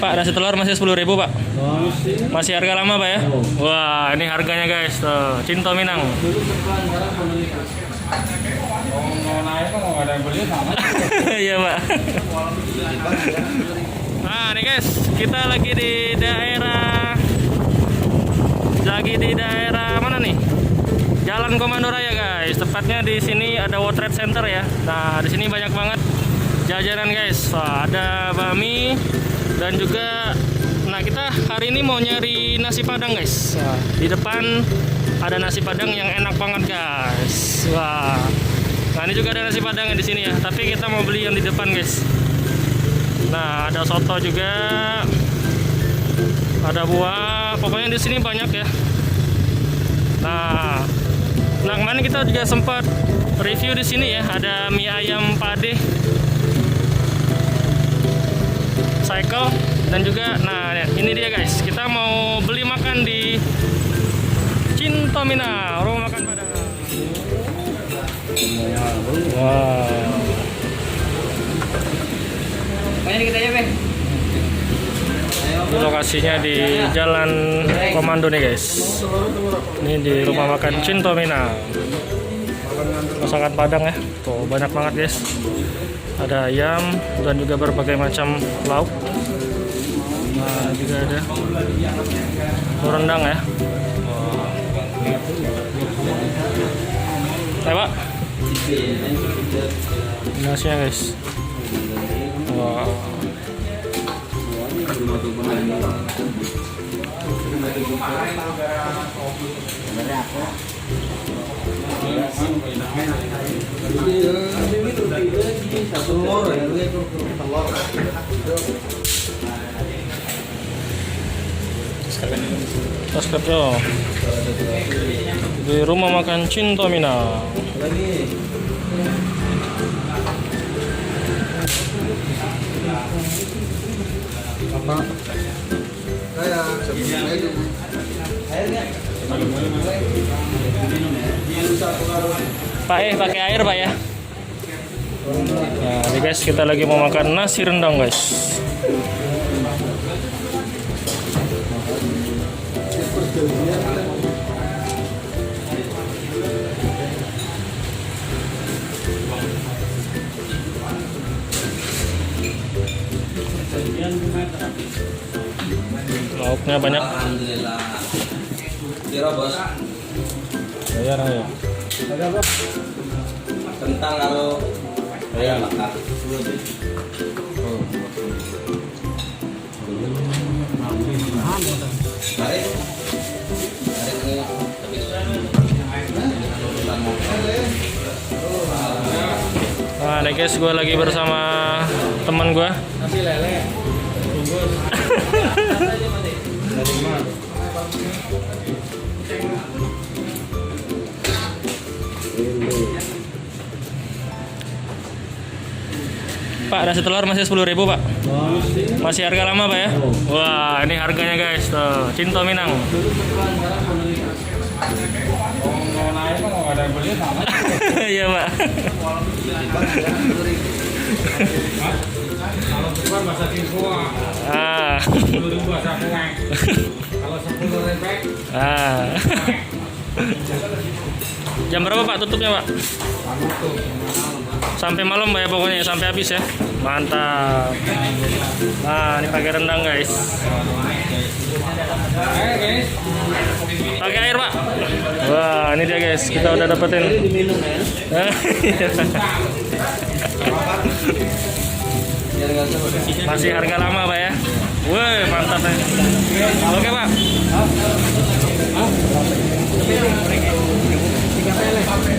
Pak, nasi telur masih 10.000 Pak. Masih harga lama Pak ya? Wah, ini harganya guys. Tuh, Cinto Minang. Mau naik kok nggak ada yang beli sama. Iya Pak. Nah, nih guys, kita lagi di daerah mana nih? Jalan Komando Raya guys. Tepatnya di sini ada World Trade Center ya. Nah, di sini banyak banget jajanan guys. Wah, ada bakmi dan juga kita hari ini mau nyari nasi padang guys. Wah, di depan ada nasi padang yang enak banget guys. Wah. Nah, ini juga ada nasi padang di sini ya, tapi kita mau beli yang di depan guys. Nah, ada soto juga. Ada buah, pokoknya di sini banyak ya. Nah, kemarin kita juga sempat review di sini ya, ada mie ayam pade cycle dan juga ini dia guys, kita mau beli makan di Cinto Minang, rumah makan padang. Wow. Banyak kita ya, Bang. Ini lokasinya di Jalan Komando nih guys. Ini di rumah makan Cinto Minang. Masakan Padang ya. Tuh banyak banget guys. Ada ayam dan juga berbagai macam lauk. Nah, juga ada rendang ya. Ayo Pak. Nasinya guys. Wow. Taskerjo di rumah makan Cinto Minang. Apa? Pak pakai air Pak ya. Nah, ini guys kita lagi mau makan nasi rendang guys. Lauknya banyak. Alhamdulillah. Kira bos. Bayar aja. Kentang karo ayam bakar. Nah, nih guys, gue lagi bersama teman gue. Nasi lele. Bungkus. Dari mana? Pak, nasi telur masih 10.000 Pak. Masih harga lama Pak ya? Wah, ini harganya guys. Tuh, Cinto Minang. Mau naik kok nggak ada yang beli sama. Iya Pak. Kalau tukar bahasa Tionghoa. 10.000 bahasa Kuwait. Kalau 10.000. Jam berapa Pak tutupnya Pak? Sampai malam Pak ya pokoknya, sampai habis ya. Mantap. Nah, ini pakai rendang guys. Pakai air Pak. Wah, ini dia guys, kita udah dapetin. Masih harga lama Pak ya. Woi, mantap ya. Oke Pak.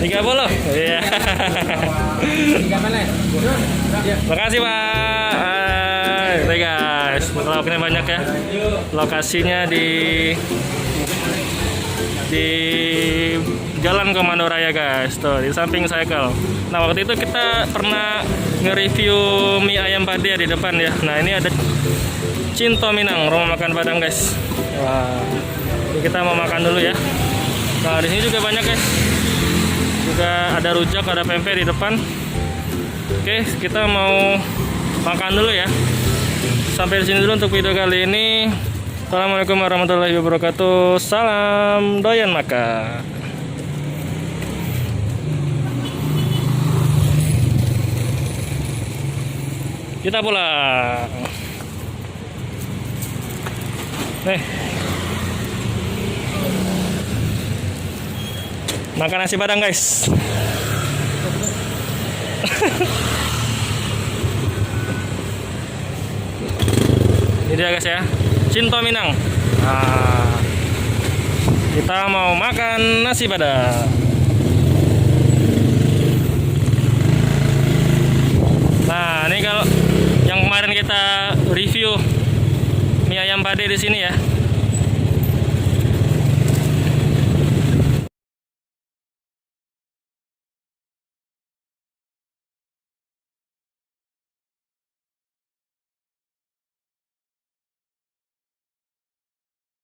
30. Iya. Makasih Pak. Hai guys, lauknya banyak ya. Lokasinya di Jalan Komando Raya guys. Tuh di samping cycle. Nah, waktu itu kita pernah nge-review mie ayam pade di depan ya. Nah, ini ada Cinto Minang, rumah makan Padang guys. Wah. Ini kita mau makan dulu ya. Nah, di sini juga banyak guys. Juga ada rujak, ada pempek di depan. Oke, kita mau makan dulu ya. sampai di sini dulu untuk video kali ini. Assalamualaikum warahmatullahi wabarakatuh. Salam doyan makan. Kita pulang. Makan nasi padang guys. Ini dia guys ya, Cinto Minang. Nah, kita mau makan nasi padang. Nah, ini kalau yang kemarin kita review mie ayam pade di sini ya.